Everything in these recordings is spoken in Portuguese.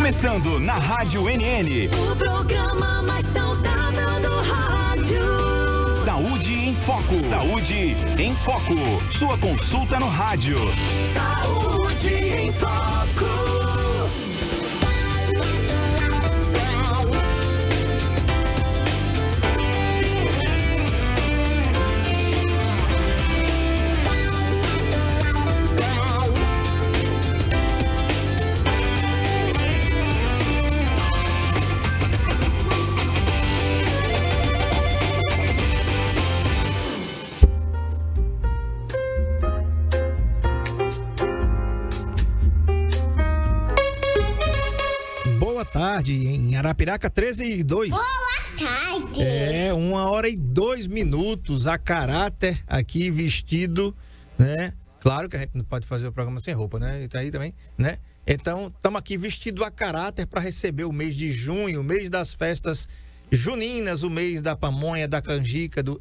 começando na Rádio NN. O programa mais saudável do rádio. Saúde em Foco. Saúde em Foco. Sua consulta no rádio. Saúde em Foco. Tarde em Arapiraca, 13h02. Boa tarde. 1h02 a caráter aqui vestido, né? Claro que a gente não pode fazer o programa sem roupa, né? E tá aí também, né? Então, estamos aqui vestido a caráter para receber o mês de junho, o mês das festas juninas, o mês da pamonha, da canjica, do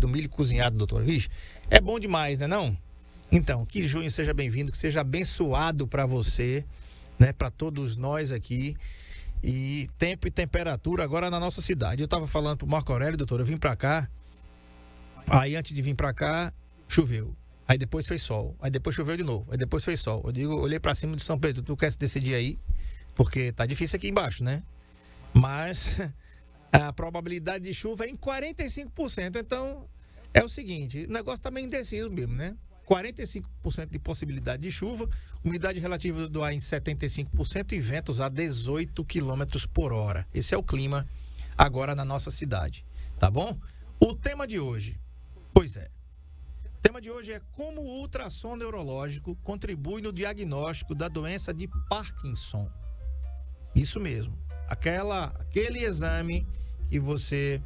milho cozinhado, doutor. Vixe, é bom demais, né não? Então, que junho seja bem-vindo, que seja abençoado para você, né, para todos nós aqui. E tempo e temperatura agora na nossa cidade. Eu tava falando pro Marco Aurélio, doutor, eu vim pra cá. Aí antes de vir pra cá, choveu. Aí depois fez sol. Aí depois choveu de novo. Aí depois fez sol. Olhei pra cima de São Pedro, tu quer se decidir aí? Porque tá difícil aqui embaixo, né? Mas a probabilidade de chuva é em 45%. Então é o seguinte, o negócio tá meio indeciso mesmo, né? 45% de possibilidade de chuva, umidade relativa do ar em 75% e ventos a 18 km por hora. Esse é o clima agora na nossa cidade, tá bom? O tema de hoje, o tema de hoje é como o ultrassom neurológico contribui no diagnóstico da doença de Parkinson. Isso mesmo, aquele exame que você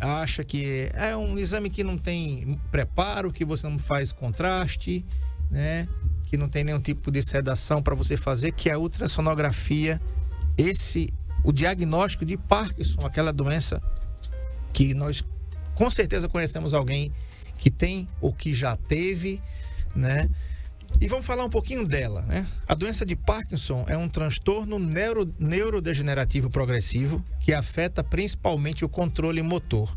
acha que é um exame que não tem preparo, que você não faz contraste, né? Que não tem nenhum tipo de sedação para você fazer, que é a ultrassonografia. O diagnóstico de Parkinson, aquela doença que nós com certeza conhecemos alguém que tem ou que já teve, né? E vamos falar um pouquinho dela, né? A doença de Parkinson é um transtorno neurodegenerativo progressivo que afeta principalmente o controle motor.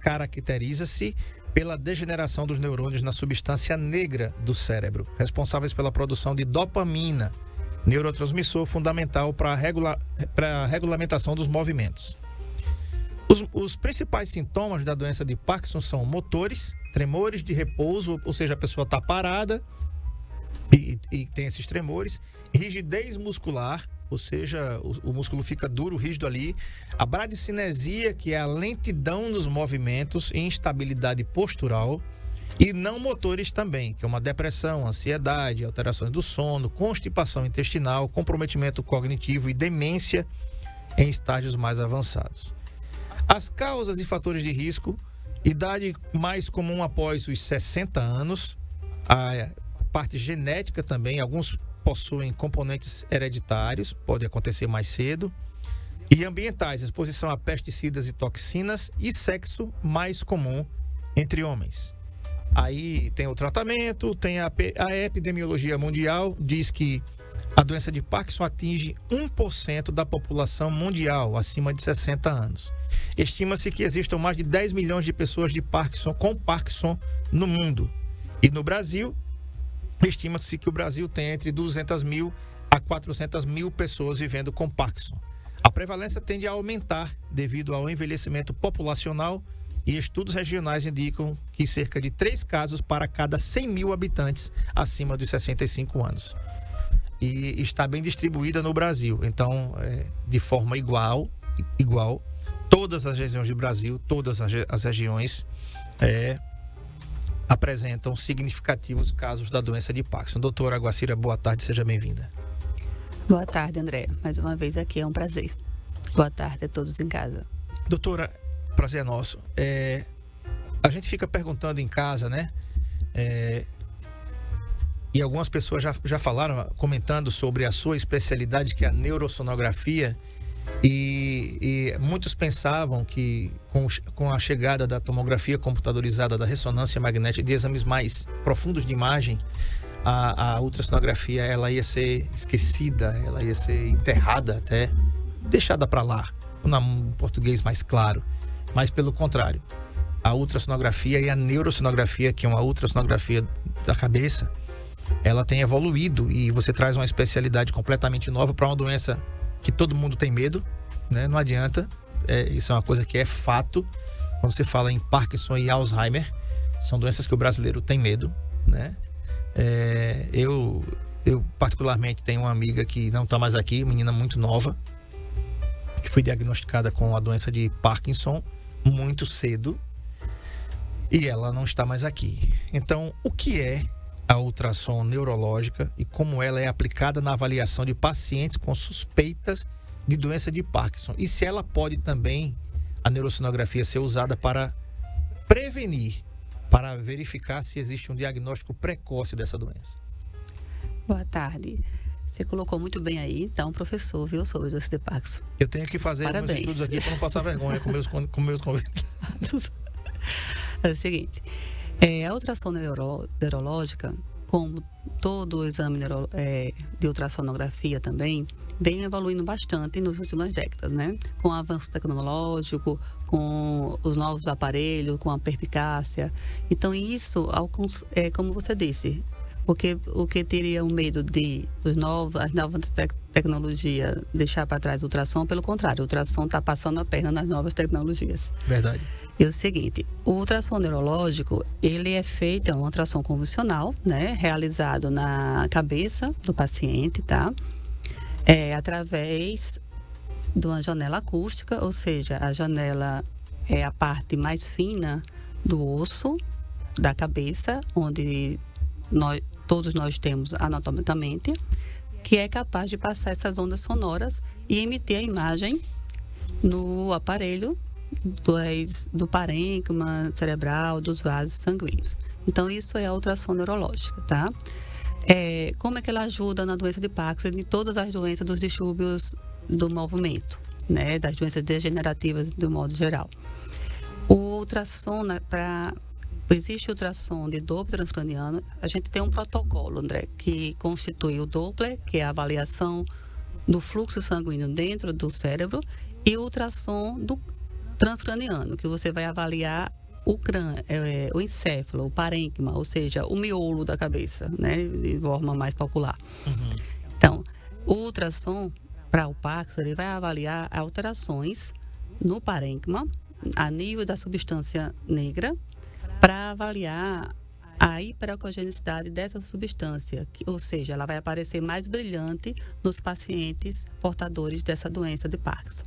Caracteriza-se pela degeneração dos neurônios na substância negra do cérebro, responsáveis pela produção de dopamina, neurotransmissor fundamental para a regulamentação dos movimentos. Os principais sintomas da doença de Parkinson são motores, tremores de repouso, ou seja, a pessoa está parada e tem esses tremores, rigidez muscular, ou seja, o músculo fica duro, rígido ali, a bradicinesia, que é a lentidão nos movimentos e instabilidade postural, e não motores também, que é uma depressão, ansiedade, alterações do sono, constipação intestinal, comprometimento cognitivo e demência em estágios mais avançados. As causas e fatores de risco: idade mais comum após os 60 anos, a parte genética também, alguns possuem componentes hereditários, pode acontecer mais cedo, e ambientais, exposição a pesticidas e toxinas, e sexo mais comum entre homens. Aí tem o tratamento, tem a epidemiologia mundial, diz que a doença de Parkinson atinge 1% da população mundial acima de 60 anos. Estima-se que existam mais de 10 milhões de pessoas com Parkinson no mundo. E no Brasil, estima-se que o Brasil tem entre 200 mil a 400 mil pessoas vivendo com Parkinson. A prevalência tende a aumentar devido ao envelhecimento populacional e estudos regionais indicam que cerca de 3 casos para cada 100 mil habitantes acima dos 65 anos. E está bem distribuída no Brasil. Então, de forma igual, todas as regiões do Brasil, todas as regiões apresentam significativos casos da doença de Parkinson. Doutora Aguacira, boa tarde, seja bem-vinda. Boa tarde, André. Mais uma vez aqui, é um prazer. Boa tarde a todos em casa. Doutora, prazer é nosso. A gente fica perguntando em casa, né? E algumas pessoas já falaram, comentando sobre a sua especialidade, que é a neurosonografia. E muitos pensavam que com a chegada da tomografia computadorizada, da ressonância magnética, de exames mais profundos de imagem, a ultrassonografia ela ia ser esquecida, ela ia ser enterrada até, deixada para lá, no português mais claro. Mas pelo contrário, a ultrassonografia e a neurosonografia, que é uma ultrassonografia da cabeça, ela tem evoluído e você traz uma especialidade completamente nova para uma doença que todo mundo tem medo, né? Não adianta, isso é uma coisa que é fato. Quando você fala em Parkinson e Alzheimer, são doenças que o brasileiro tem medo, né? Eu particularmente tenho uma amiga que não está mais aqui, menina muito nova, que foi diagnosticada com a doença de Parkinson muito cedo e ela não está mais aqui. Então, o que é a ultrassom neurológica e como ela é aplicada na avaliação de pacientes com suspeitas de doença de Parkinson? E se ela pode também, a neurosonografia, ser usada para prevenir, para verificar se existe um diagnóstico precoce dessa doença? Boa tarde. Você colocou muito bem aí, então, professor, viu, sobre doença de Parkinson. Eu tenho que fazer meus Parabéns. estudos aqui para não passar vergonha com meus convidados. É o seguinte, a ultrassom neurológica, como todo o exame de ultrassonografia também, vem evoluindo bastante nas últimas décadas, né? Com o avanço tecnológico, com os novos aparelhos, com a perspicácia. Então, isso, como você disse, o que teria o medo de as novas tecnologias deixar para trás o ultrassom, pelo contrário, o ultrassom está passando a perna nas novas tecnologias. Verdade. É o seguinte, o ultrassom neurológico, ele é feito, é um ultrassom convencional, né? Realizado na cabeça do paciente, tá? Através de uma janela acústica, ou seja, a janela é a parte mais fina do osso da cabeça, onde todos nós temos anatomicamente, que é capaz de passar essas ondas sonoras e emitir a imagem no aparelho do parênquima cerebral, dos vasos sanguíneos. Então, isso é a ultrassom neurológica, tá? Como é que ela ajuda na doença de Parkinson e em todas as doenças dos distúrbios do movimento, né? Das doenças degenerativas de um modo geral. O ultrassom, existe o ultrassom de Doppler transcraniano. A gente tem um protocolo, André, que constitui o Doppler, que é a avaliação do fluxo sanguíneo dentro do cérebro, e o ultrassom do transcraniano, que você vai avaliar o crânio, o encéfalo, o parênquima, ou seja, o miolo da cabeça, né, de forma mais popular. Uhum. Então, o ultrassom para o Parkinson, ele vai avaliar alterações no parênquima a nível da substância negra, para avaliar a hiperalcogenicidade dessa substância, ou seja, ela vai aparecer mais brilhante nos pacientes portadores dessa doença de Parkinson.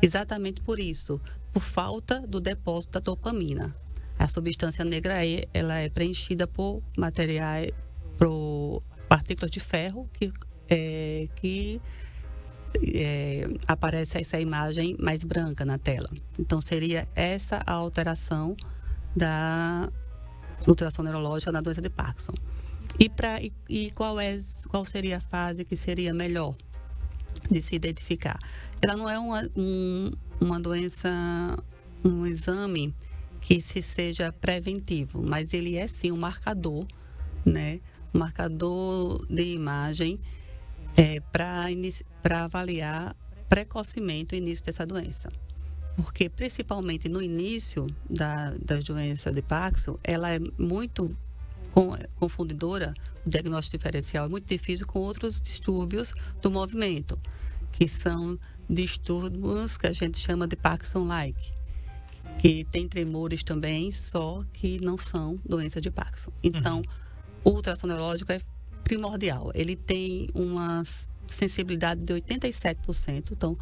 Exatamente por isso, por falta do depósito da dopamina. A substância negra ela é preenchida por materiais, por partículas de ferro que aparece essa imagem mais branca na tela. Então, seria essa a alteração da ultrassom neurológica na doença de Parkinson. E qual seria a fase que seria melhor de se identificar? Ela não é uma doença, um exame que seja preventivo, mas ele é sim um marcador, né? Um marcador de imagem para avaliar precocemente o início dessa doença. Porque, principalmente no início das doenças de Parkinson, ela é muito confundidora, o diagnóstico diferencial é muito difícil com outros distúrbios do movimento, que são distúrbios que a gente chama de Parkinson-like, que tem tremores também, só que não são doença de Parkinson. Então, o ultrassom neurológico é primordial. Ele tem uma sensibilidade de 87%, então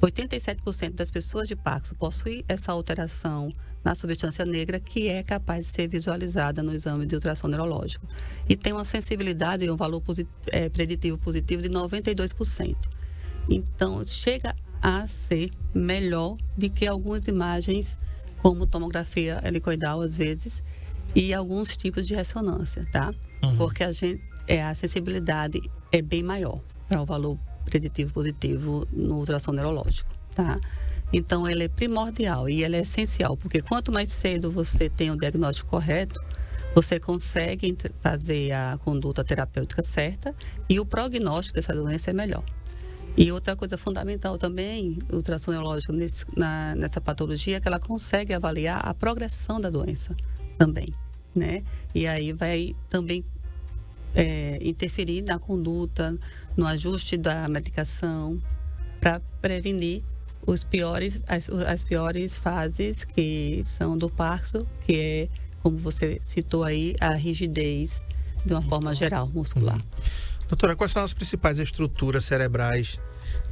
87% das pessoas de Parkinson possuem essa alteração na substância negra que é capaz de ser visualizada no exame de ultrassom neurológico. E tem uma sensibilidade e um valor preditivo positivo de 92%. Então, chega a ser melhor do que algumas imagens, como tomografia helicoidal, às vezes, e alguns tipos de ressonância, tá? Porque a sensibilidade é bem maior para o valor preditivo positivo no ultrassom neurológico, tá? Então, ele é primordial e ele é essencial, porque quanto mais cedo você tem o diagnóstico correto, você consegue fazer a conduta terapêutica certa e o prognóstico dessa doença é melhor. E outra coisa fundamental também, o ultrassom neurológico nessa patologia, é que ela consegue avaliar a progressão da doença também, né? E aí vai também interferir na conduta, no ajuste da medicação, para prevenir as piores fases que são do Parkinson, que é, como você citou aí, a rigidez de uma forma geral, muscular. Doutora, quais são as principais estruturas cerebrais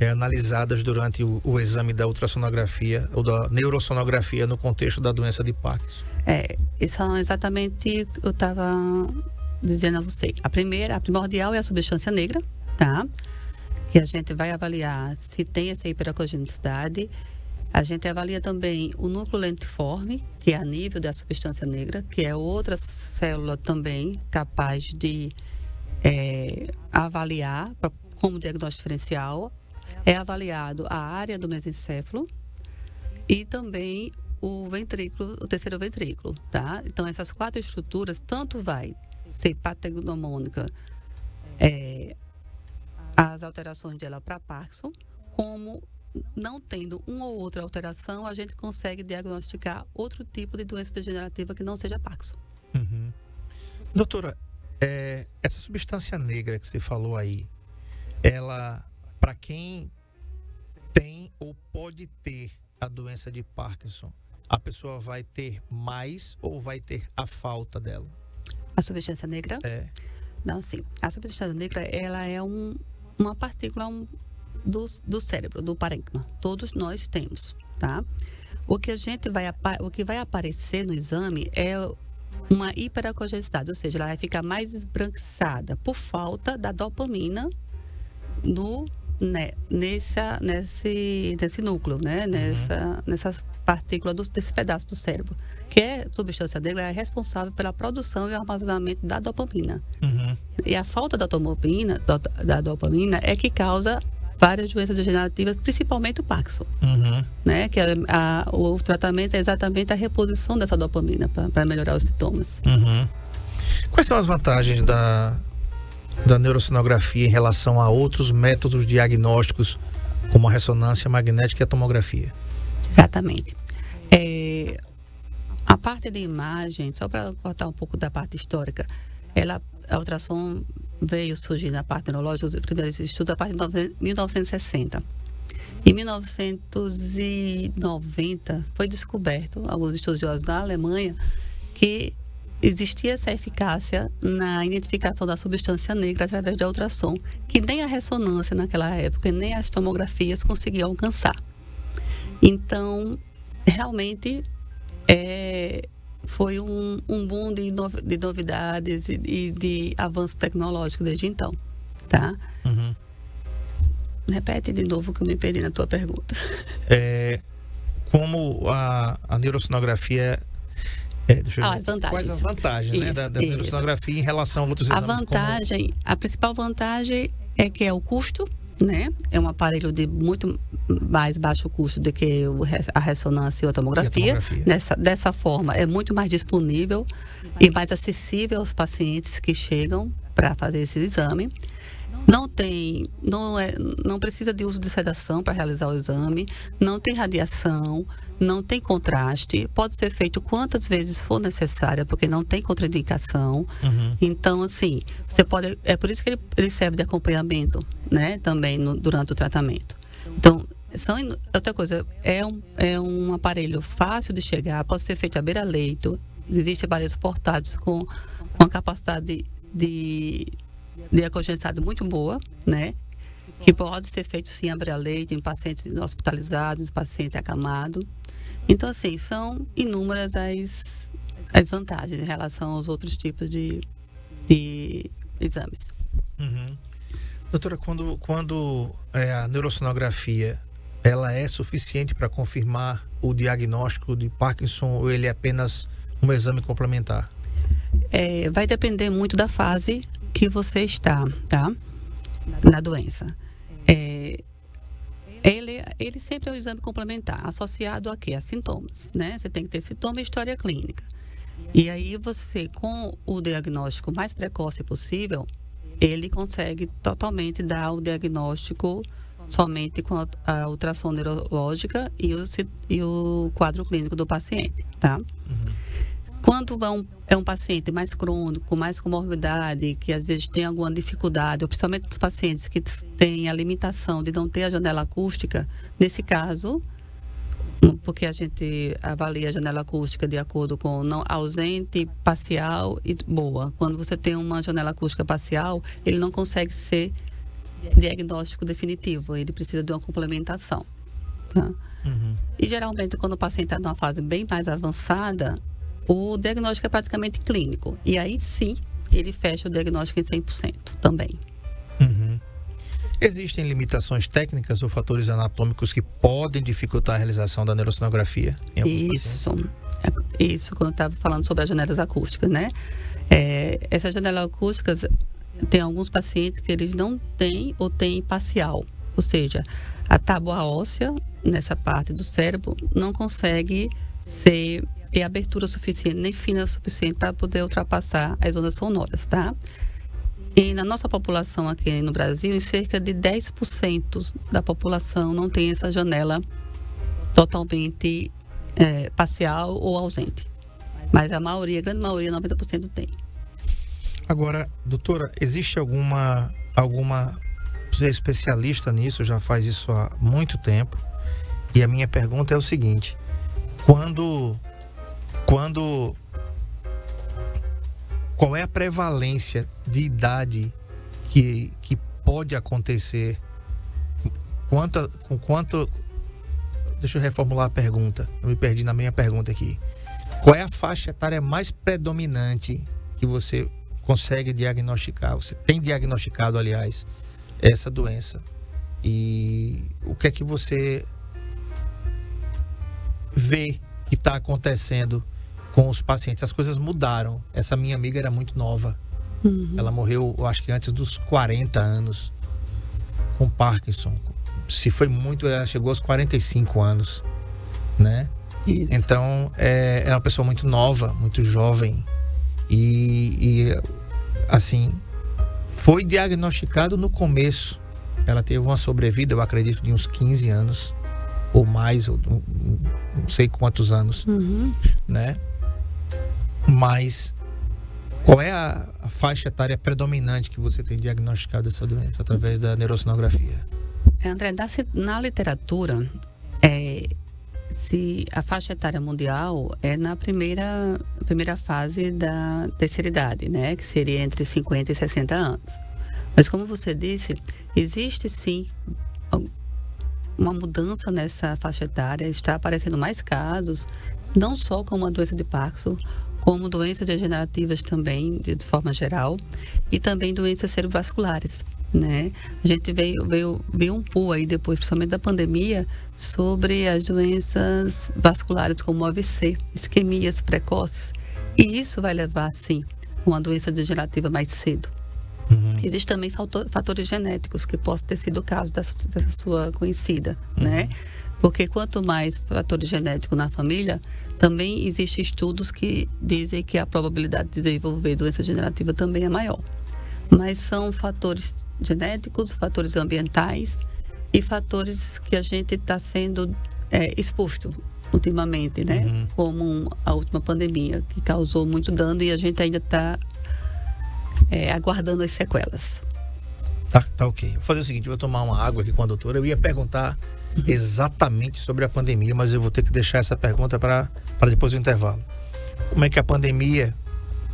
analisadas durante o exame da ultrassonografia ou da neurosonografia no contexto da doença de Parkinson? São exatamente o que eu estava dizendo a você. A primordial é a substância negra, tá? Que a gente vai avaliar se tem essa hiperacogenicidade. A gente avalia também o núcleo lentiforme, que é a nível da substância negra, que é outra célula também capaz de avaliar como diagnóstico diferencial. É avaliado a área do mesencéfalo e também o terceiro ventrículo, tá? Então, essas 4 estruturas, tanto vai ser patognomônica, as alterações dela para Parkinson, como não tendo uma ou outra alteração, a gente consegue diagnosticar outro tipo de doença degenerativa que não seja Parkinson. Uhum. Doutora, essa substância negra que você falou aí, ela, para quem tem ou pode ter a doença de Parkinson, a pessoa vai ter mais ou vai ter a falta dela? A substância negra? Não, sim. A substância negra, ela é uma partícula do cérebro, do parênquima. Todos nós temos, tá? O que vai aparecer no exame é uma hiperacogenicidade, ou seja, ela vai ficar mais esbranquiçada por falta da dopamina nesse núcleo, né? Nessa partícula desse pedaço do cérebro, que é substância negra, é responsável pela produção e armazenamento da dopamina. E a falta da dopamina é que causa várias doenças degenerativas, principalmente o Parkinson, né? Que o tratamento é exatamente a reposição dessa dopamina para melhorar os sintomas. Quais são as vantagens da neurosonografia em relação a outros métodos diagnósticos, como a ressonância magnética e a tomografia? Exatamente. A parte de imagem, só para cortar um pouco da parte histórica, a ultrassom veio surgir na parte neurológica, os primeiros estudos a partir de 1960. Em 1990, foi descoberto, alguns estudiosos da Alemanha, que existia essa eficácia na identificação da substância negra através da ultrassom, que nem a ressonância naquela época, nem as tomografias conseguiam alcançar. Então, realmente, foi um boom de novidades e de avanço tecnológico desde então, tá? Repete de novo que eu me perdi na tua pergunta. Como a neurosonografia... as vantagens. Quais as vantagens, né, da neurosonografia em relação a outros exames? A principal vantagem é que é o custo, né? É um aparelho de muito mais baixo custo do que a ressonância e a tomografia. Dessa forma, é muito mais disponível e mais acessível aos pacientes que chegam para fazer esse exame. Não precisa de uso de sedação para realizar o exame, não tem radiação, não tem contraste, pode ser feito quantas vezes for necessária, porque não tem contraindicação. Então, assim, você pode. É por isso que ele serve de acompanhamento, né? Também durante o tratamento. Então, outra coisa, é um aparelho fácil de chegar, pode ser feito à beira-leito, existem aparelhos portáteis com a capacidade de acogenicidade muito boa, né? Que pode ser feito sim à beira-leito em pacientes hospitalizados, pacientes acamados. Então, assim, são inúmeras as vantagens em relação aos outros tipos de exames. Doutora, quando a neurosonografia ela é suficiente para confirmar o diagnóstico de Parkinson ou ele é apenas um exame complementar? Vai depender muito da fase que você está, tá? Na doença. Ele sempre é um exame complementar, associado a quê? A sintomas, né? Você tem que ter sintoma e história clínica. E aí você, com o diagnóstico mais precoce possível, ele consegue totalmente dar o diagnóstico somente com a ultrassom neurológica e o quadro clínico do paciente, tá? Quando é um paciente mais crônico, com mais comorbidade, que às vezes tem alguma dificuldade, ou principalmente os pacientes que têm a limitação de não ter a janela acústica, nesse caso, porque a gente avalia a janela acústica de acordo com não ausente, parcial e boa. Quando você tem uma janela acústica parcial, ele não consegue ser diagnóstico definitivo, ele precisa de uma complementação, tá? E geralmente quando o paciente está numa fase bem mais avançada, o diagnóstico é praticamente clínico, e aí sim ele fecha o diagnóstico em 100% também. Existem limitações técnicas ou fatores anatômicos que podem dificultar a realização da neurosonografia em alguns pacientes? Isso, quando eu estava falando sobre as janelas acústicas, né? Essas janelas acústicas, tem alguns pacientes que eles não têm ou têm parcial, ou seja, a tábua óssea nessa parte do cérebro não consegue ter abertura suficiente, nem fina o suficiente para poder ultrapassar as ondas sonoras, tá? E na nossa população aqui no Brasil, cerca de 10% da população não tem essa janela totalmente parcial ou ausente. Mas a grande maioria, 90% tem. Agora, doutora, existe alguma você é especialista nisso, já faz isso há muito tempo, e a minha pergunta é o seguinte: qual é a prevalência de idade que pode acontecer? Deixa eu reformular a pergunta, eu me perdi na minha pergunta aqui. Qual é a faixa etária mais predominante que você consegue diagnosticar? Você tem diagnosticado, aliás, essa doença? E o que é que você vê que está acontecendo com os pacientes? As coisas mudaram. Essa minha amiga era muito nova. Ela morreu, eu acho que antes dos 40 anos, com Parkinson. Se foi muito, ela chegou aos 45 anos, né? Isso. Então, é uma pessoa muito nova, muito jovem. E assim, foi diagnosticado no começo. Ela teve uma sobrevida, eu acredito, de uns 15 anos ou mais, ou não sei quantos anos, né? Mas qual é a faixa etária predominante que você tem diagnosticado essa doença através da neurosonografia? André, na literatura, se a faixa etária mundial é na primeira fase da terceira idade, né? Que seria entre 50 e 60 anos. Mas como você disse, existe sim uma mudança nessa faixa etária, está aparecendo mais casos, não só como a doença de Parkinson, como doenças degenerativas também, de forma geral, e também doenças cerebrovasculares, né? A gente veio um pulo aí depois, principalmente da pandemia, sobre as doenças vasculares como AVC, isquemias precoces, e isso vai levar, sim, a uma doença degenerativa mais cedo. Existem também fatores genéticos, que possam ter sido o caso da sua conhecida, né? Porque quanto mais fatores genéticos na família, também existem estudos que dizem que a probabilidade de desenvolver doença degenerativa também é maior. Mas são fatores genéticos, fatores ambientais e fatores que a gente está sendo exposto ultimamente, né? Como a última pandemia, que causou muito dano e a gente ainda está aguardando as sequelas. Tá ok. Vou fazer o seguinte, eu vou tomar uma água aqui com a doutora. Eu ia perguntar exatamente sobre a pandemia, mas eu vou ter que deixar essa pergunta para depois do intervalo. Como é que a pandemia...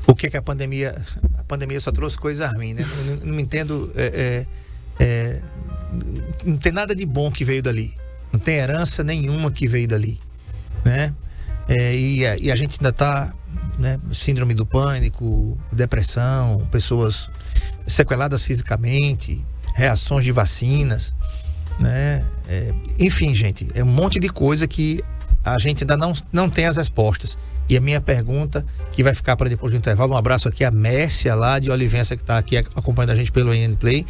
O que é que a pandemia... A pandemia só trouxe coisa ruim, né? Não entendo... não tem nada de bom que veio dali. Não tem herança nenhuma que veio dali, né? E a gente ainda está... né? Síndrome do pânico, depressão, pessoas sequeladas fisicamente, reações de vacinas, né? Enfim, gente, é um monte de coisa que a gente ainda não tem as respostas. E a minha pergunta, que vai ficar para depois do intervalo, um abraço aqui a Mércia lá de Olivença, que está aqui acompanhando a gente pelo IN Play,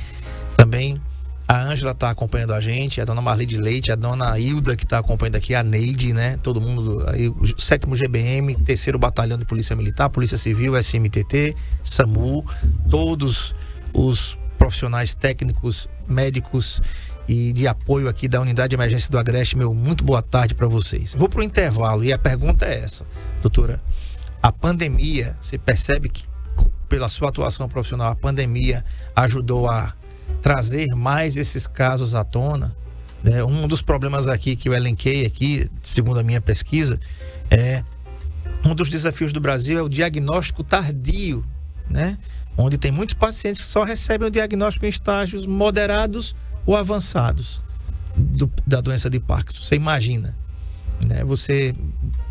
também A Ângela está acompanhando a gente, a dona Marli de Leite, a dona Hilda que está acompanhando aqui, a Neide, né? Todo mundo, aí, o 7º GBM, 3º Batalhão de Polícia Militar, Polícia Civil, SMTT, SAMU, todos os profissionais técnicos, médicos e de apoio aqui da Unidade de Emergência do Agreste, meu muito boa tarde para vocês. Vou para o intervalo e a pergunta é essa, doutora. A pandemia, você percebe que pela sua atuação profissional, a pandemia ajudou a trazer mais esses casos à tona, né? Um dos problemas aqui que eu elenquei aqui, segundo a minha pesquisa, um dos desafios do Brasil é o diagnóstico tardio, né? Onde tem muitos pacientes que só recebem o diagnóstico em estágios moderados ou avançados da doença de Parkinson. Você imagina, né? Você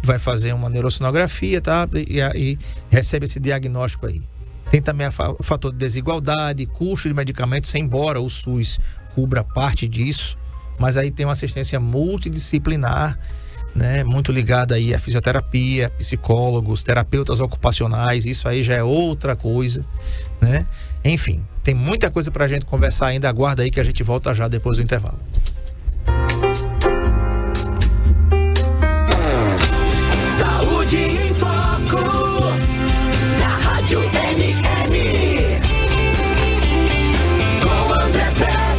vai fazer uma neurosonografia, tá? E recebe esse diagnóstico aí. Tem também o fator de desigualdade, custo de medicamentos, embora o SUS cubra parte disso, mas aí tem uma assistência multidisciplinar, né, muito ligada aí à fisioterapia, psicólogos, terapeutas ocupacionais, isso aí já é outra coisa, né? Enfim, tem muita coisa pra gente conversar ainda, aguarda aí que a gente volta já depois do intervalo. Saúde em Foco, na Rádio NN, com André Pérez.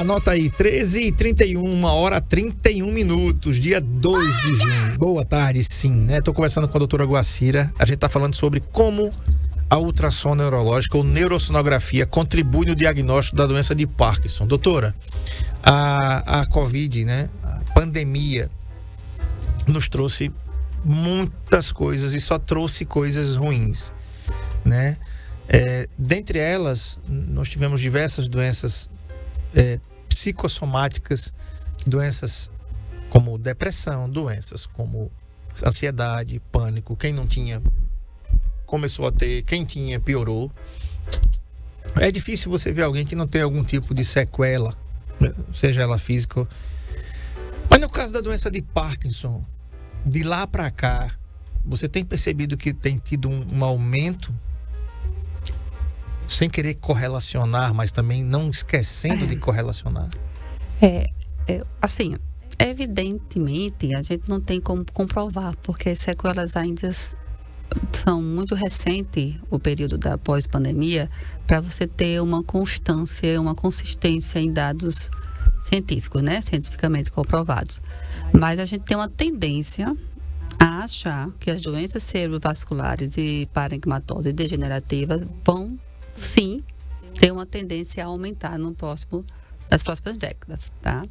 Anota aí, 13h31, 1h31, dia 2 de junho. Boa tarde, sim, né? Tô conversando com a doutora Guacira. A gente tá falando sobre como a ultrassom neurológica ou neurosonografia contribui no diagnóstico da doença de Parkinson. Doutora, a Covid, né? A pandemia nos trouxe muitas coisas e só trouxe coisas ruins, né? Dentre elas, nós tivemos diversas doenças psicossomáticas, doenças como depressão, doenças como ansiedade, pânico. Quem não tinha começou a ter, quem tinha piorou. É difícil você ver alguém que não tem algum tipo de sequela, seja ela física. Mas no caso da doença de Parkinson, de lá para cá, você tem percebido que tem tido um aumento, sem querer correlacionar, mas também não esquecendo de correlacionar? Assim, evidentemente, a gente não tem como comprovar, porque as sequelas ainda são muito recentes, o período da pós-pandemia, para você ter uma constância, uma consistência em dados científicos, né? Cientificamente comprovados. Mas a gente tem uma tendência a achar que as doenças cerebrovasculares e parenquimatosas e degenerativas vão, sim, ter uma tendência a aumentar nas próximas décadas, tá?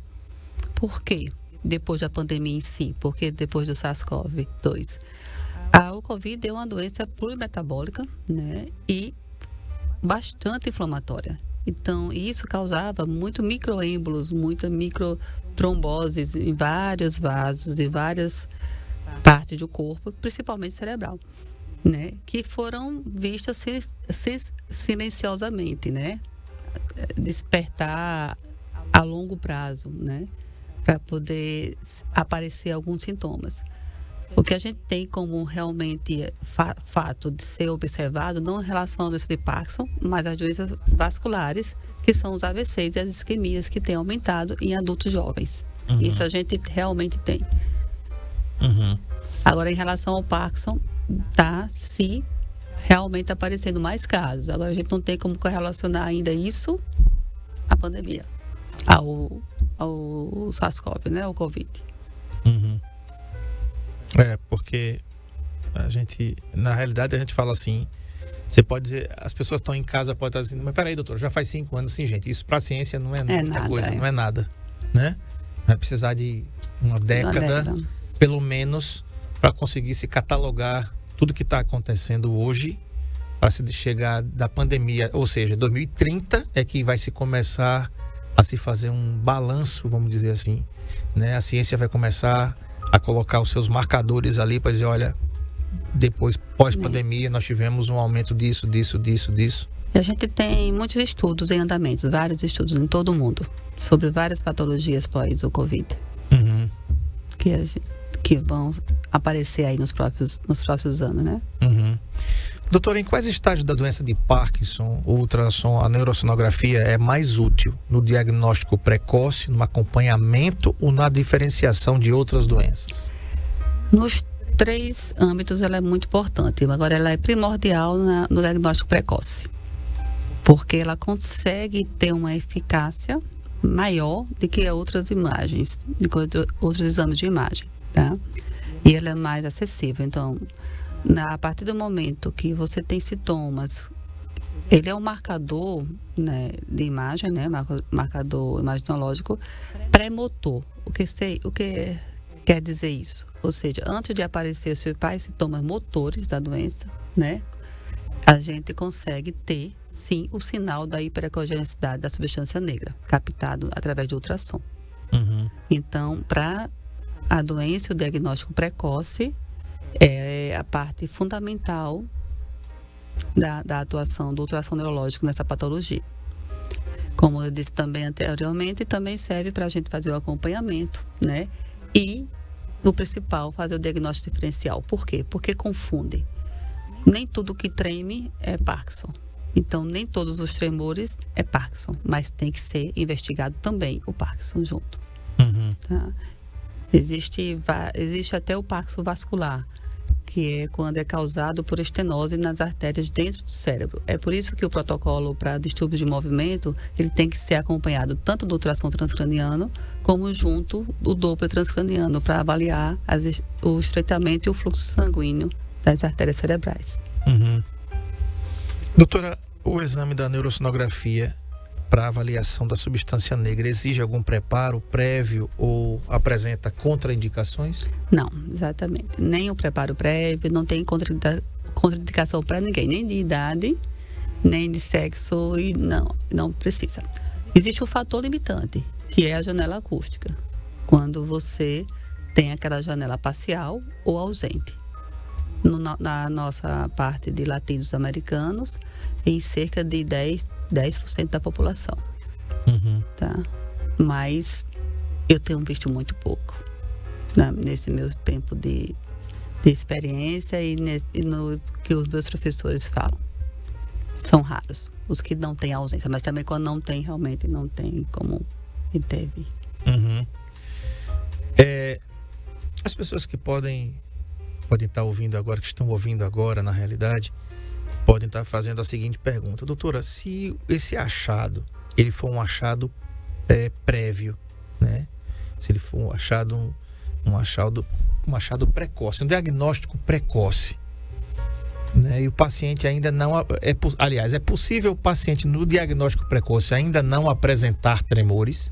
Por quê? Depois da pandemia em si, porque depois do SARS-CoV-2. O Covid é uma doença plurimetabólica, né? E bastante inflamatória. Então, isso causava muito microêmbolos, muita microtromboses em vários vasos e várias partes do corpo, principalmente cerebral, né? Que foram vistas silenciosamente, né? Despertar a longo prazo, né? Para poder aparecer alguns sintomas. O que a gente tem como realmente fato de ser observado, não em relação à doença de Parkinson, mas as doenças vasculares, que são os AVCs e as isquemias, que têm aumentado em adultos jovens. Uhum. Isso a gente realmente tem. Uhum. Agora, em relação ao Parkinson, está se realmente aparecendo mais casos. Agora, a gente não tem como correlacionar ainda isso à pandemia, ao SARS-CoV, né? Ao Covid. Uhum. Porque a gente, na realidade, a gente fala assim, você pode dizer, as pessoas estão em casa, pode estar dizendo, mas peraí, doutor, já faz 5 anos, sim, gente, isso para a ciência não é muita nada, coisa, não é nada, né? Vai precisar de uma década, pelo menos, para conseguir se catalogar tudo que está acontecendo hoje, para se chegar da pandemia, ou seja, 2030 é que vai se começar a se fazer um balanço, vamos dizer assim, né? A ciência vai começar a colocar os seus marcadores ali para dizer, olha, depois, pós-pandemia, nós tivemos um aumento disso. E a gente tem muitos estudos em andamento, vários estudos em todo o mundo, sobre várias patologias pós o Covid. Uhum. Que vão aparecer aí nos próximos anos, né? Uhum. Doutora, em quais estágios da doença de Parkinson, o ultrassom, a neurosonografia é mais útil? No diagnóstico precoce, no acompanhamento ou na diferenciação de outras doenças? Nos 3 âmbitos ela é muito importante. Agora, ela é primordial no diagnóstico precoce, porque ela consegue ter uma eficácia maior do que outras imagens, do que outros exames de imagem, tá? E ela é mais acessível. Então, a partir do momento que você tem sintomas, ele é um marcador, né, de imagem, né, marcador imaginológico pré-motor. O que quer dizer isso? Ou seja, antes de aparecer os principais sintomas motores da doença, né, a gente consegue ter, sim, o sinal da hiperecogenicidade da substância negra, captado através de ultrassom. Uhum. Então, para a doença, o diagnóstico precoce é a parte fundamental da atuação do ultrassom neurológico nessa patologia. Como eu disse também anteriormente, também serve para a gente fazer o acompanhamento, né? E, o principal, fazer o diagnóstico diferencial. Por quê? Porque confunde. Nem tudo que treme é Parkinson. Então, nem todos os tremores é Parkinson, mas tem que ser investigado também o Parkinson junto. Uhum. Tá? Existe até o Parkinson vascular, que é quando é causado por estenose nas artérias dentro do cérebro. É por isso que o protocolo para distúrbios de movimento, ele tem que ser acompanhado tanto do ultrassom transcraniano, como junto do Doppler transcraniano, para avaliar o estreitamento e o fluxo sanguíneo das artérias cerebrais. Uhum. Doutora, o exame da neurosonografia para avaliação da substância negra exige algum preparo prévio ou apresenta contraindicações? Não, exatamente. Nem o preparo prévio, não tem contraindicação para ninguém, nem de idade, nem de sexo, e não precisa. Existe um fator limitante, que é a janela acústica, quando você tem aquela janela parcial ou ausente. Na nossa parte de latinos americanos, em cerca de 10% da população. Uhum. Tá? Mas eu tenho visto muito pouco, né, nesse meu tempo de experiência e no que os meus professores falam. São raros os que não têm ausência, mas também quando não tem, realmente não tem como intervir. Uhum. As pessoas que podem estar ouvindo agora, que estão ouvindo agora, na realidade, podem estar fazendo a seguinte pergunta: doutora, se esse achado, ele for um achado prévio, né? Se ele for um achado precoce, um diagnóstico precoce, né? E o paciente ainda não... Aliás, é possível o paciente no diagnóstico precoce ainda não apresentar tremores?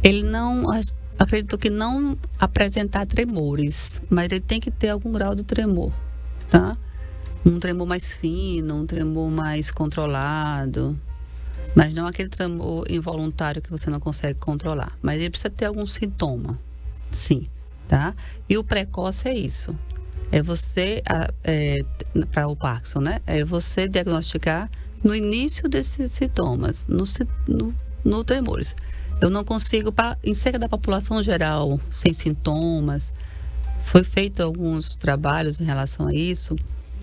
Ele não... Acredito que não apresentar tremores, mas ele tem que ter algum grau de tremor, tá? Um tremor mais fino, um tremor mais controlado, mas não aquele tremor involuntário que você não consegue controlar. Mas ele precisa ter algum sintoma, sim, tá? E o precoce é isso. É você, para o Parkinson, né? É você diagnosticar no início desses sintomas, no tremores. Eu não consigo, em cerca da população geral, sem sintomas. Foi feito alguns trabalhos em relação a isso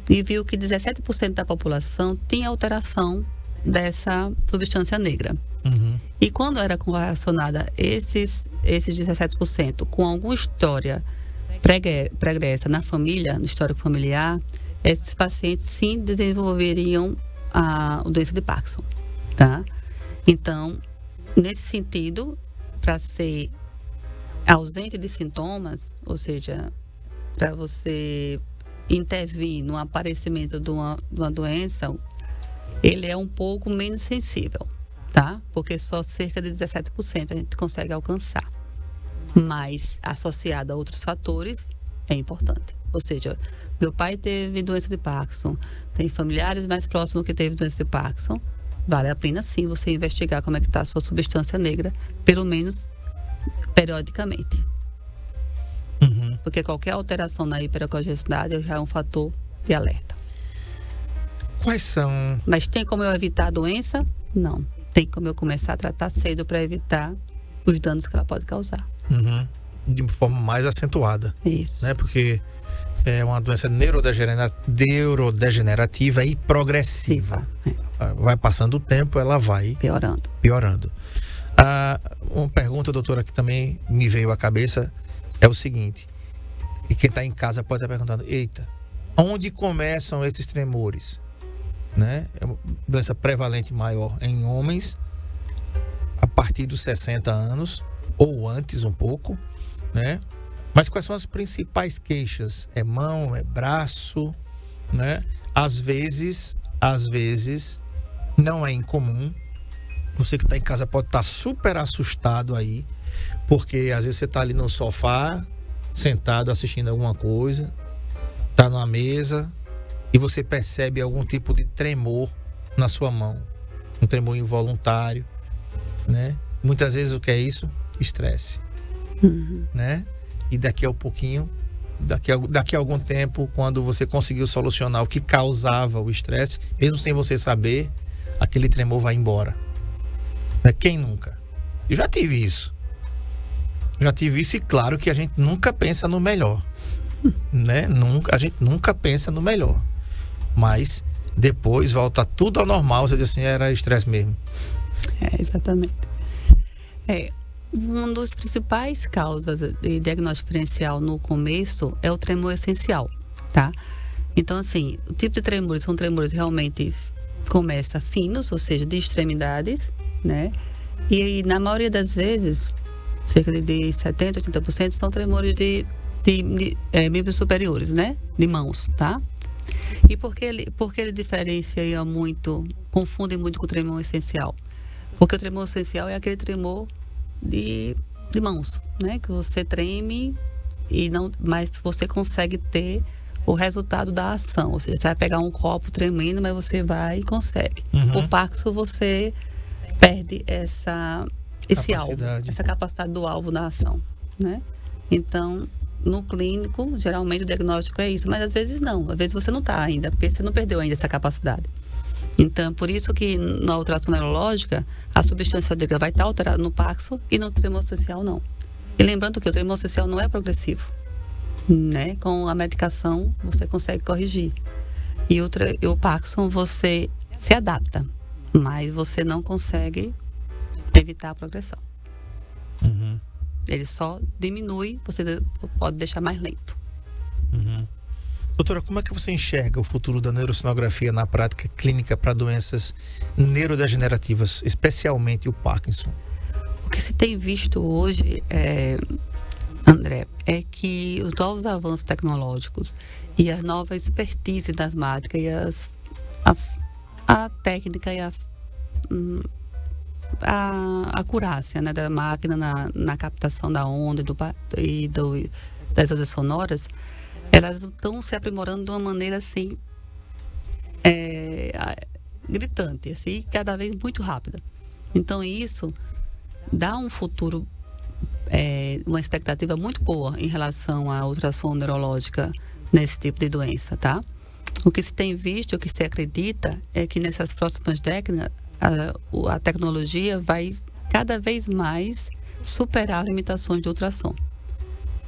e viu que 17% da população tinha alteração dessa substância negra. Uhum. E quando era relacionada esses 17% com alguma história pregressa na família, no histórico familiar, esses pacientes sim desenvolveriam a doença de Parkinson, tá? Então, nesse sentido, para ser ausente de sintomas, ou seja, para você intervir no aparecimento de uma doença, ele é um pouco menos sensível, tá? Porque só cerca de 17% a gente consegue alcançar. Mas, associado a outros fatores, é importante. Ou seja, meu pai teve doença de Parkinson, tem familiares mais próximos que teve doença de Parkinson, vale a pena sim você investigar como é que está a sua substância negra, pelo menos periodicamente. Uhum. Porque qualquer alteração na hiperacogenicidade já é um fator de alerta. Quais são... Mas tem como eu evitar a doença? Não. Tem como eu começar a tratar cedo para evitar os danos que ela pode causar. Uhum. De forma mais acentuada. Isso. Né? Porque é uma doença neurodegenerativa e progressiva. Vai passando o tempo, ela vai piorando. Uma pergunta, doutora, que também me veio à cabeça é o seguinte, e quem está em casa pode estar perguntando: eita, onde começam esses tremores? Né? É uma doença prevalente maior em homens a partir dos 60 anos ou antes um pouco, né? Mas quais são as principais queixas? É mão, é braço, né? Às vezes não é incomum. Você que está em casa pode estar super assustado aí, porque às vezes você está ali no sofá, sentado assistindo alguma coisa, está numa mesa e você percebe algum tipo de tremor na sua mão, um tremor involuntário, né? Muitas vezes o que é isso? Estresse, né? E daqui a pouquinho, daqui a algum tempo, quando você conseguiu solucionar o que causava o estresse, mesmo sem você saber, aquele tremor vai embora. Quem nunca? Eu já tive isso. E claro que a gente nunca pensa no melhor, né? A gente nunca pensa no melhor. Mas depois volta tudo ao normal, você diz assim, era estresse mesmo. Exatamente. Uma das principais causas de diagnóstico diferencial no começo é o tremor essencial. tá? Então, assim, o tipo de tremores são tremores realmente começa finos, ou seja, de extremidades, né? E na maioria das vezes, cerca de 70%, 80% são tremores de membros superiores, né? De mãos, tá? E por que ele diferencia muito, confunde muito com o tremor essencial? Porque o tremor essencial é aquele tremor de mãos, né? Que você treme mas você consegue ter o resultado da ação. Ou seja, você vai pegar um copo tremendo, mas você vai e consegue. O Parkinson, você perde esse alvo, essa capacidade do alvo da ação, né? Então, no clínico, geralmente o diagnóstico é isso, mas às vezes não. Às vezes você não está ainda, porque você não perdeu ainda essa capacidade. Então, por isso que na alteração neurológica, a substância negra vai estar alterada no Parkinson e no tremor essencial não. E lembrando que o tremor essencial não é progressivo, né? Com a medicação você consegue corrigir. E o Parkinson você se adapta, mas você não consegue evitar a progressão. Ele só diminui, você pode deixar mais lento. Doutora, como é que você enxerga o futuro da neurosonografia na prática clínica para doenças neurodegenerativas, especialmente o Parkinson? O que se tem visto hoje, André, é que os novos avanços tecnológicos e a nova expertise das máquinas e a técnica e a acurácia, né, da máquina na captação da onda das ondas sonoras, elas estão se aprimorando de uma maneira assim gritante, assim, cada vez muito rápida. Então isso dá um futuro, uma expectativa muito boa em relação à ultrassom neurológica nesse tipo de doença, tá? O que se tem visto, o que se acredita é que nessas próximas décadas a tecnologia vai cada vez mais superar as limitações do ultrassom.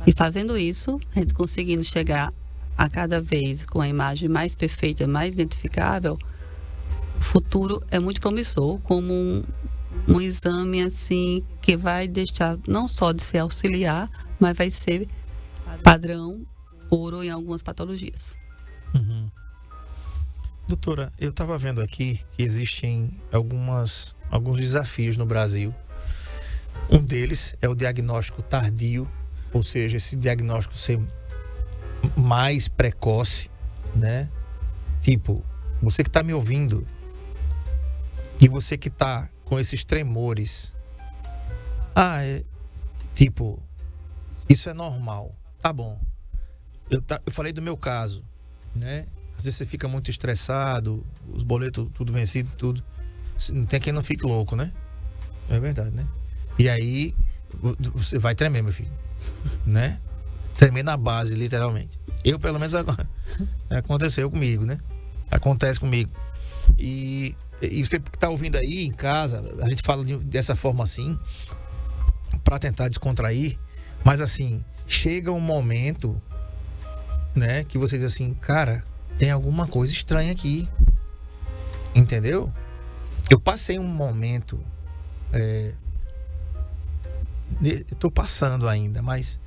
E fazendo isso, a gente conseguindo chegar a cada vez com a imagem mais perfeita, mais identificável, o futuro é muito promissor, como um exame assim que vai deixar não só de ser auxiliar, mas vai ser padrão ouro em algumas patologias. Doutora, eu estava vendo aqui que existem alguns desafios no Brasil. Um deles é o diagnóstico tardio, ou seja, esse diagnóstico ser mais precoce, né? Tipo, você que está me ouvindo e você que está com esses tremores, tipo, isso é normal, tá bom. Eu falei do meu caso, né? Às vezes você fica muito estressado, os boletos tudo vencido, tudo. Não tem quem não fique louco, né? É verdade, né? E aí você vai tremer, meu filho, né? Tremer na base, literalmente. Eu, pelo menos, agora aconteceu comigo, né? Acontece comigo. E você que tá ouvindo aí em casa, a gente fala dessa forma assim, para tentar descontrair, mas assim, chega um momento, né, que você diz assim, cara, tem alguma coisa estranha aqui, entendeu? Eu passei um momento, estou passando ainda, mas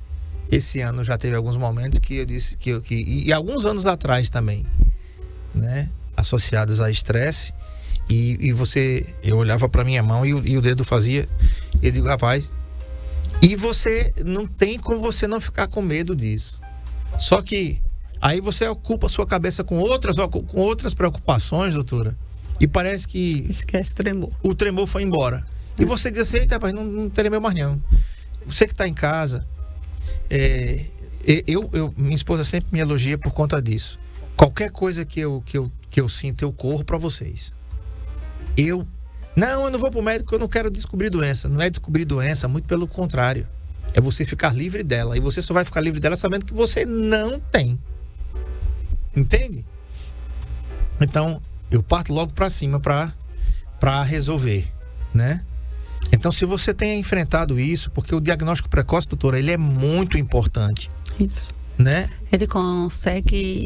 esse ano já teve alguns momentos que eu disse e alguns anos atrás também, né, associados a estresse, e eu olhava para minha mão e o dedo fazia, eu digo, rapaz, e você não tem como você não ficar com medo disso. Só que aí você ocupa a sua cabeça com outras preocupações, doutora, e parece que esquece o tremor. O tremor foi embora. E você diz assim, eita, rapaz, não tremeu mais não. Você que está em casa, minha esposa sempre me elogia por conta disso. Qualquer coisa que eu sinto, eu corro para vocês. Eu não vou pro médico, eu não quero descobrir doença. Não é descobrir doença, muito pelo contrário. É você ficar livre dela. E você só vai ficar livre dela sabendo que você não tem. Entende? Então, eu parto logo para cima para resolver, né? Então, se você tem enfrentado isso, porque o diagnóstico precoce, doutora, ele é muito importante. Isso. Né? Ele consegue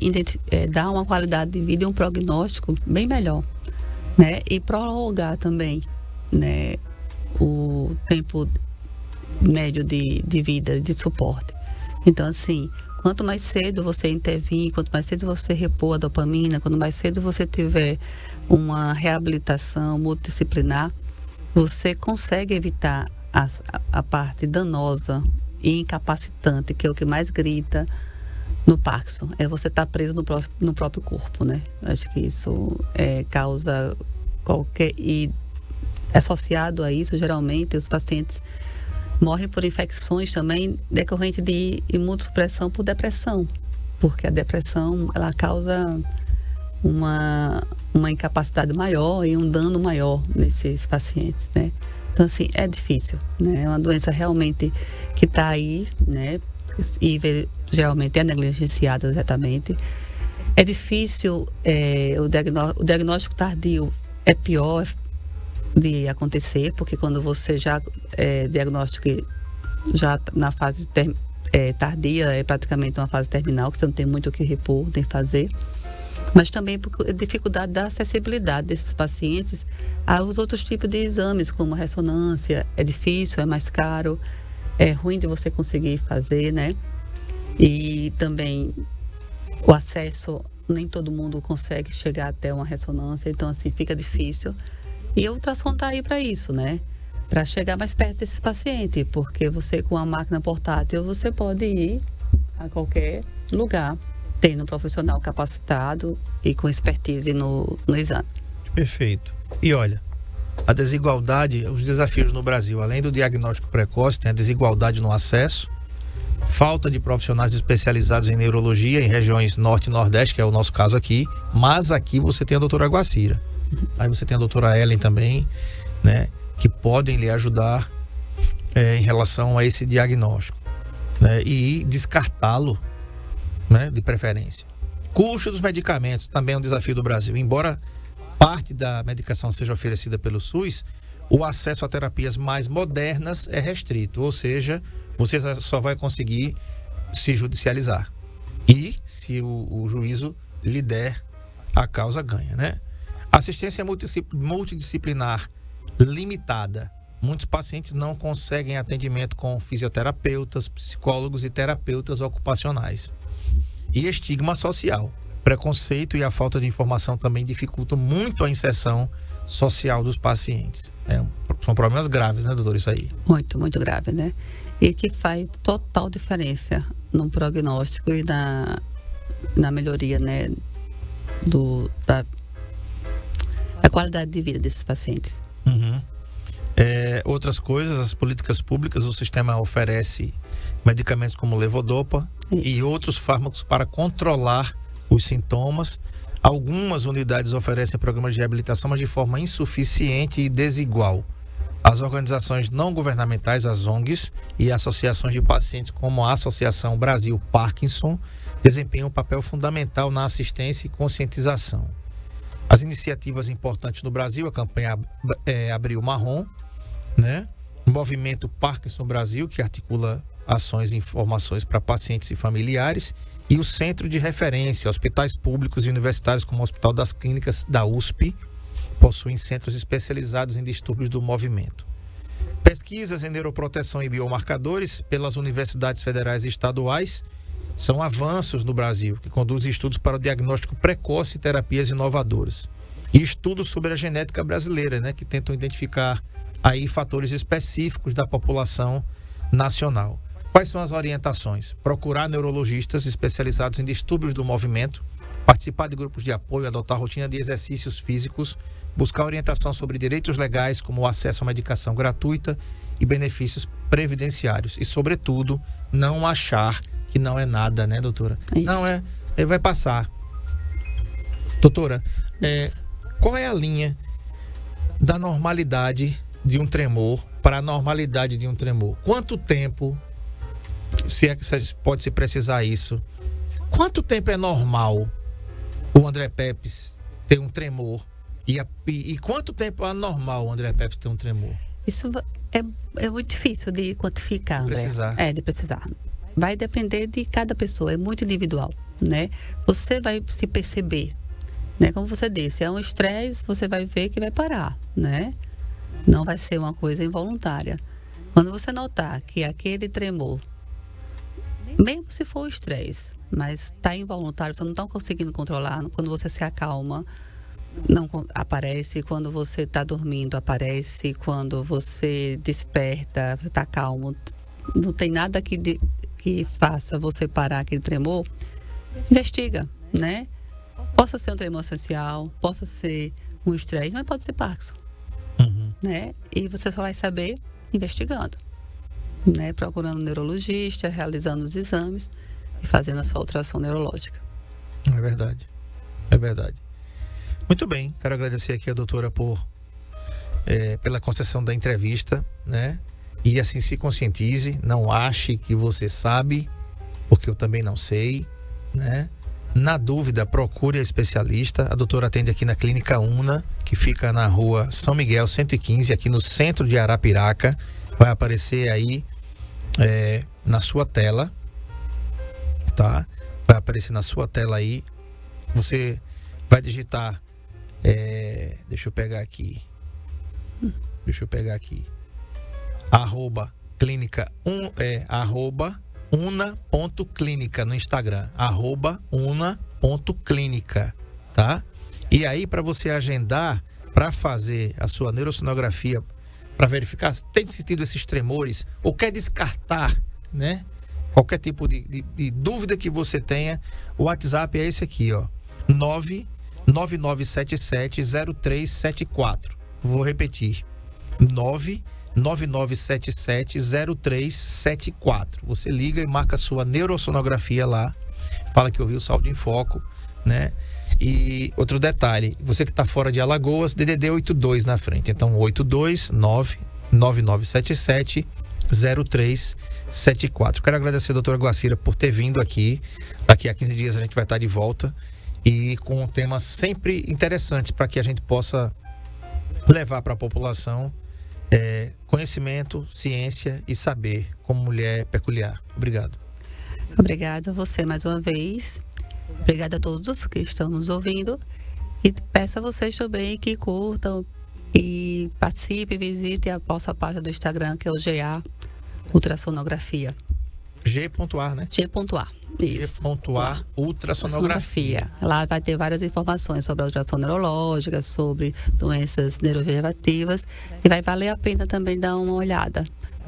dar uma qualidade de vida e um prognóstico bem melhor, né? E prolongar também, né, o tempo médio de vida, de suporte. Então, assim, Quanto mais cedo você intervir, quanto mais cedo você repor a dopamina, quanto mais cedo você tiver uma reabilitação multidisciplinar, você consegue evitar a parte danosa e incapacitante, que é o que mais grita no Parkinson. É você estar preso no próprio corpo, né? Acho que isso causa qualquer... E associado a isso, geralmente, os pacientes morrem por infecções também decorrente de imunossupressão por depressão, porque a depressão ela causa uma incapacidade maior e um dano maior nesses pacientes, né? Então, assim, é difícil, né? É uma doença realmente que está aí, né? E geralmente é negligenciada exatamente. É difícil, o diagnóstico tardio é pior de acontecer, porque quando você já diagnostica já na fase tardia, é praticamente uma fase terminal, que você não tem muito o que repor, nem fazer. Mas também por dificuldade da acessibilidade desses pacientes aos outros tipos de exames, como ressonância. É difícil, é mais caro, é ruim de você conseguir fazer, né? E também o acesso, nem todo mundo consegue chegar até uma ressonância, então assim, fica difícil. E o ultrassom está aí para isso, né? Para chegar mais perto desse paciente, porque você com a máquina portátil, você pode ir a qualquer lugar, tendo um profissional capacitado e com expertise no exame. Perfeito. E olha, a desigualdade, os desafios no Brasil, além do diagnóstico precoce, tem a desigualdade no acesso, falta de profissionais especializados em neurologia em regiões norte e nordeste, que é o nosso caso aqui, mas aqui você tem a doutora Guacira. Aí você tem a doutora Ellen também, né, que podem lhe ajudar em relação a esse diagnóstico, né, e descartá-lo, né, de preferência. Custo dos medicamentos também é um desafio do Brasil. Embora parte da medicação seja oferecida pelo SUS, o acesso a terapias mais modernas é restrito, ou seja, você só vai conseguir se judicializar. E se o juízo lhe der, a causa ganha, né? Assistência multidisciplinar limitada. Muitos pacientes não conseguem atendimento com fisioterapeutas, psicólogos e terapeutas ocupacionais. E estigma social. Preconceito e a falta de informação também dificultam muito a inserção social dos pacientes. São problemas graves, né, doutor, isso aí? Muito, muito grave, né? E que faz total diferença no prognóstico e na melhoria, né, da qualidade de vida desses pacientes. Uhum. Outras coisas, as políticas públicas, o sistema oferece medicamentos como levodopa e outros fármacos para controlar os sintomas. Algumas unidades oferecem programas de reabilitação, mas de forma insuficiente e desigual. As organizações não governamentais, as ONGs, e associações de pacientes, como a Associação Brasil Parkinson, desempenham um papel fundamental na assistência e conscientização. As iniciativas importantes no Brasil, a campanha Abril Marrom, né? O movimento Parkinson Brasil, que articula ações e informações para pacientes e familiares, e o Centro de Referência, hospitais públicos e universitários, como o Hospital das Clínicas da USP, possuem centros especializados em distúrbios do movimento. Pesquisas em neuroproteção e biomarcadores pelas universidades federais e estaduais são avanços no Brasil, que conduzem estudos para o diagnóstico precoce e terapias inovadoras. E estudos sobre a genética brasileira, né, que tentam identificar aí fatores específicos da população nacional. Quais são as orientações? Procurar neurologistas especializados em distúrbios do movimento, participar de grupos de apoio, adotar rotina de exercícios físicos, buscar orientação sobre direitos legais, como o acesso à medicação gratuita e benefícios previdenciários. E, sobretudo, não achar que não é nada, né, doutora? Isso. Não é, vai passar. Doutora, qual é a linha da normalidade de um tremor para a normalidade de um tremor? Quanto tempo, se é que pode se precisar isso, quanto tempo é normal o André Pepes ter um tremor e quanto tempo é anormal o André Pepes ter um tremor? Isso é muito difícil de quantificar, André. De precisar. Vai depender de cada pessoa, é muito individual, né? Você vai se perceber, né? Como você disse, é um estresse, você vai ver que vai parar, né? Não vai ser uma coisa involuntária. Quando você notar que aquele tremor, Mesmo se for o estresse, mas está involuntário, você não está conseguindo controlar. Quando você se acalma, não aparece. Quando você está dormindo, aparece. Quando você desperta, você está calmo. Não tem nada que faça você parar aquele tremor. Investiga, né? Possa ser um tremor essencial, possa ser um estresse, mas pode ser Parkinson, né? E você só vai saber investigando, né? Procurando um neurologista, realizando os exames e fazendo a sua ultrassom neurológica. É verdade. É verdade. Muito bem. Quero agradecer aqui a doutora pela concessão da entrevista, né? E assim, se conscientize, não ache que você sabe, porque eu também não sei, né? Na dúvida, procure a especialista. A doutora atende aqui na Clínica Una, que fica na rua São Miguel 115, aqui no centro de Arapiraca. Vai aparecer aí na sua tela, tá? Vai aparecer na sua tela aí. Você vai digitar, deixa eu pegar aqui, arroba clínica, arroba una.clínica no Instagram, arroba una.clínica, tá? E aí, para você agendar para fazer a sua neurosonografia, para verificar se tem sentido esses tremores ou quer descartar, né? Qualquer tipo de dúvida que você tenha, o WhatsApp é esse aqui, ó, 999770374. Vou repetir, 999770374. Você liga e marca a sua neurosonografia lá, fala que ouviu o Saúde em Foco, né? E outro detalhe, você que está fora de Alagoas, DDD 82 na frente, então 829-9977-0374. Quero agradecer a doutora Guacira por ter vindo aqui. Daqui a 15 dias a gente vai estar de volta e com temas sempre interessantes para que a gente possa levar para a população conhecimento, ciência e saber como mulher peculiar. Obrigado. Obrigada a você mais uma vez. Obrigada a todos que estão nos ouvindo. E peço a vocês também que curtam e participem, visitem a nossa página do Instagram, que é o GA Ultrassonografia. G.A, né? G.A. Isso. G.A Ultrassonografia. Lá vai ter várias informações sobre a ultrassom neurológica, sobre doenças neurodegenerativas. E vai valer a pena também dar uma olhada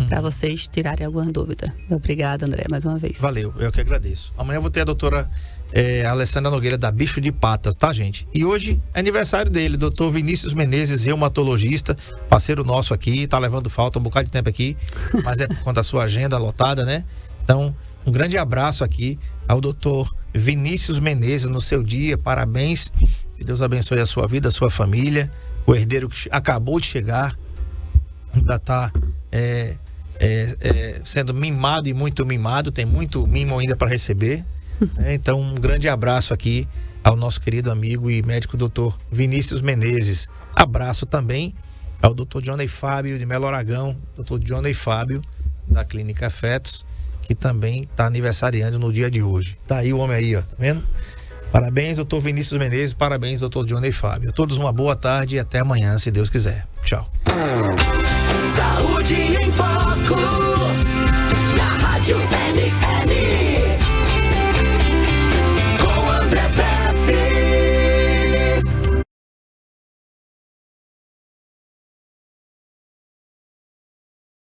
para vocês tirarem alguma dúvida. Obrigada, André, mais uma vez. Valeu, eu que agradeço. Amanhã eu vou ter a doutora Alessandra Nogueira, da Bicho de Patas, tá, gente? E hoje é aniversário dele, doutor Vinícius Menezes, reumatologista, parceiro nosso aqui, tá levando falta um bocado de tempo aqui, mas é por conta da sua agenda lotada, né? Então, um grande abraço aqui ao doutor Vinícius Menezes no seu dia, parabéns, que Deus abençoe a sua vida, a sua família, o herdeiro que acabou de chegar, ainda tá sendo mimado e muito mimado, tem muito mimo ainda para receber, né? Então, um grande abraço aqui ao nosso querido amigo e médico doutor Vinícius Menezes. Abraço também ao doutor Johnny Fábio de Melo Aragão, doutor Johnny Fábio da Clínica Fetos, que também está aniversariando no dia de hoje. Tá aí o homem aí, ó, tá vendo? Parabéns, doutor Vinícius Menezes, parabéns, doutor Johnny Fábio. A todos uma boa tarde e até amanhã, se Deus quiser. Tchau. Saúde em Foco, na Rádio NN.